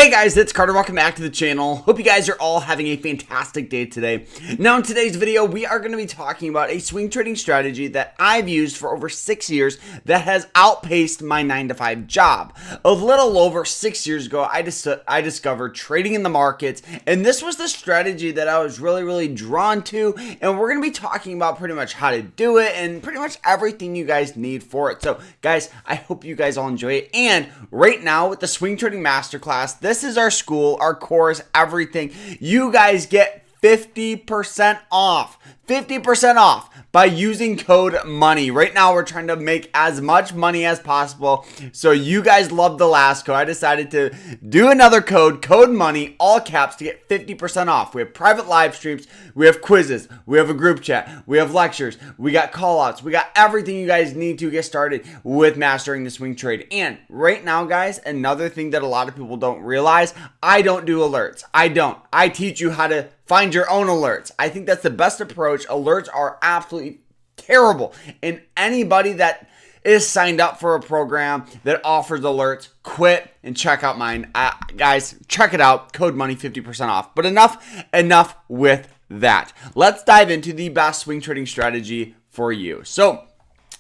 Hey guys, it's Carter. Welcome back to the channel. Hope you guys are all having a fantastic day today. Now in today's video, we are going to be talking about a swing trading strategy that I've used for over 6 years that has outpaced my 9-to-5 job. A little over 6 years ago, I discovered trading in the markets, and this was the strategy that I was really drawn to, and we're going to be talking about pretty much how to do it and pretty much everything you guys need for it. So guys, I hope you guys all enjoy it. And right now with the Swing Trading Masterclass, this is our school, our course, everything. You guys get 50% off. 50% off by using code MONEY. Right now, we're trying to make as much money as possible. So you guys love the last code. I decided to do another code, code MONEY, all caps, to get 50% off. We have private live streams. We have quizzes. We have a group chat. We have lectures. We got call outs. We got everything you guys need to get started with mastering the swing trade. And right now, guys, another thing that a lot of people don't realize, I don't do alerts. I teach you how to find your own alerts. I think that's the best approach. Alerts are absolutely terrible. And anybody that is signed up for a program that offers alerts, quit and check out mine. Guys, check it out. Code MONEY, 50% off. But enough with that. Let's dive into the best swing trading strategy for you. So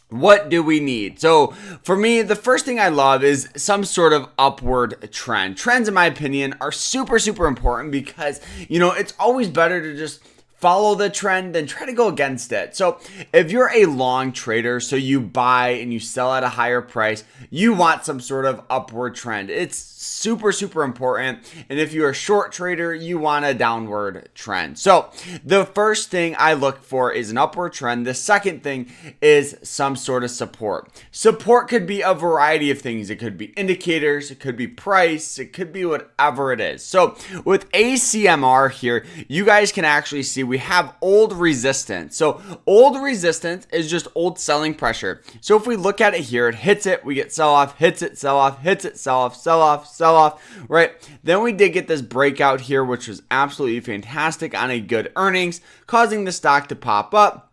what do we need? So for me, the first thing I love is some sort of upward trend. Trends, in my opinion, are super important because, it's always better to just follow the trend than try to go against it. So if you're a long trader, so you buy and you sell at a higher price, you want some sort of upward trend. It's super important. And if you're a short trader, you want a downward trend. So the first thing I look for is an upward trend. The second thing is some sort of support. Support could be a variety of things. It could be indicators, it could be price, it could be whatever it is. So with ACMR here, you guys can actually see we have old resistance. So old resistance is just old selling pressure. So if we look at it here, it hits it, we get sell off, hits it, sell off, hits it, sell off, sell off, sell off, right? Then we did get this breakout here, which was absolutely fantastic on a good earnings, causing the stock to pop up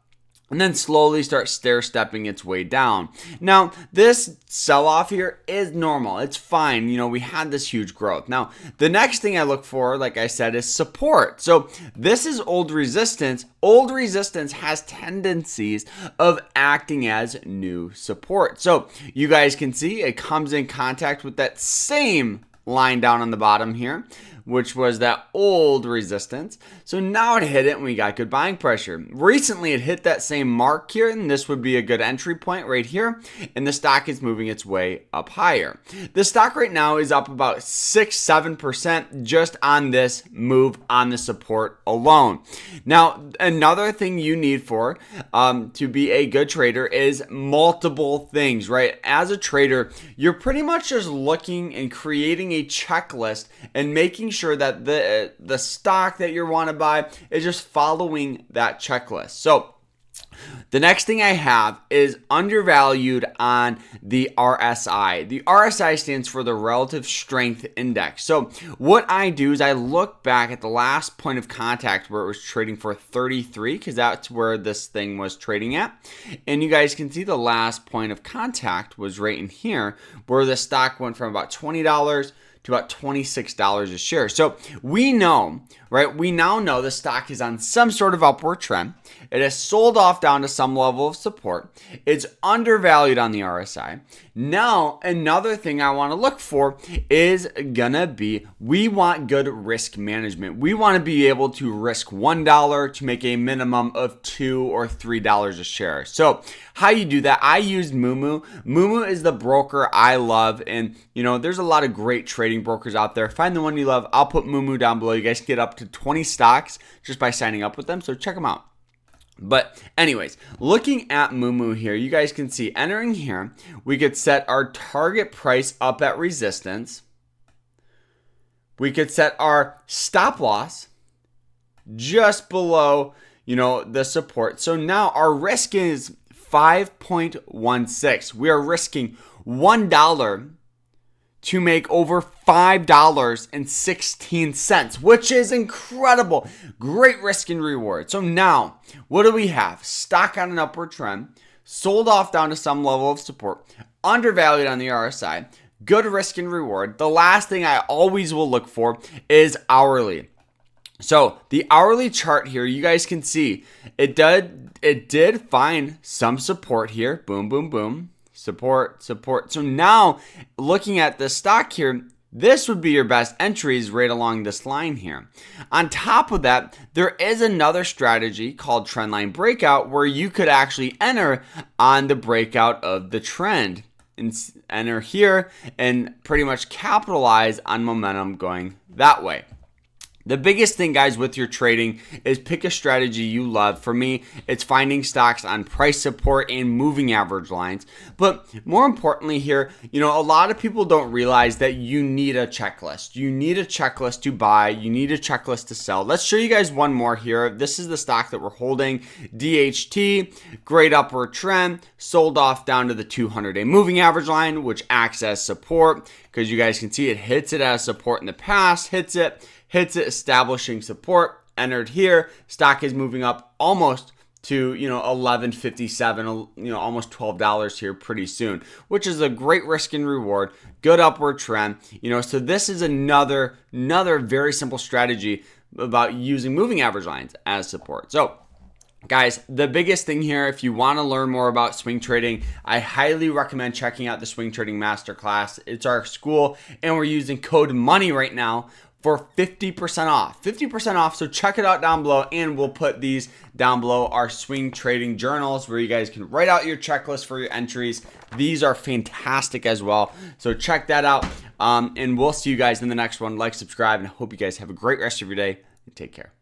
and then slowly start stair-stepping its way down. Now, this sell-off here is normal. It's fine. We had this huge growth. Now, the next thing I look for, like I said, is support. So this is old resistance. Old resistance has tendencies of acting as new support. So you guys can see it comes in contact with that same line down on the bottom here, which was that old resistance. So now it hit it and we got good buying pressure. Recently it hit that same mark here, and this would be a good entry point right here, and the stock is moving its way up higher. The stock right now is up about 6-7% just on this move on the support alone. Now, another thing you need for to be a good trader is multiple things, right? As a trader, you're pretty much just looking and creating a checklist and making sure that the stock that you want to buy is just following that checklist. So the next thing I have is undervalued on the RSI. The RSI stands for the Relative Strength Index. So what I do is I look back at the last point of contact where it was trading for 33, because that's where this thing was trading at. And you guys can see the last point of contact was right in here, where the stock went from about $20 to about $26 a share. So we know, right? We now know the stock is on some sort of upward trend. It has sold off down to some level of support. It's undervalued on the RSI. Now, another thing I want to look for is gonna be, we want good risk management. We want to be able to risk $1 to make a minimum of $2 or $3 a share. So how you do that? I use Moomoo. Moomoo is the broker I love, and there's a lot of great trading brokers out there. Find the one you love. I'll put Moomoo down below. You guys can get up to 20 stocks just by signing up with them, so check them out. But anyways, looking at Moomoo here, you guys can see entering here, we could set our target price up at resistance. We could set our stop loss just below, the support. So now our risk is 5.16. We are risking $1 to make over $5.16, which is incredible. Great risk and reward. So now, what do we have? Stock on an upward trend, sold off down to some level of support, undervalued on the RSI, good risk and reward. The last thing I always will look for is hourly. So the hourly chart here, you guys can see it did find some support here. Boom, boom, boom. Support. So now looking at the stock here, this would be your best entries right along this line here. On top of that, there is another strategy called trendline breakout where you could actually enter on the breakout of the trend and enter here and pretty much capitalize on momentum going that way. The biggest thing, guys, with your trading is pick a strategy you love. For me, it's finding stocks on price support and moving average lines. But more importantly here, a lot of people don't realize that you need a checklist. You need a checklist to buy. You need a checklist to sell. Let's show you guys one more here. This is the stock that we're holding, DHT, great upward trend, sold off down to the 200-day moving average line, which acts as support because you guys can see it hits it as support in the past, hits it, establishing support, entered here. Stock is moving up almost to, $11.57, almost $12 here pretty soon, which is a great risk and reward, good upward trend, so this is another very simple strategy about using moving average lines as support. So guys, the biggest thing here, if you want to learn more about swing trading, I highly recommend checking out the Swing Trading Masterclass. It's our school, and we're using code MONEY right now for 50% off. 50% off, so check it out down below, and we'll put these down below, our swing trading journals where you guys can write out your checklist for your entries. These are fantastic as well, so check that out, and we'll see you guys in the next one. Like, subscribe, and I hope you guys have a great rest of your day, and take care.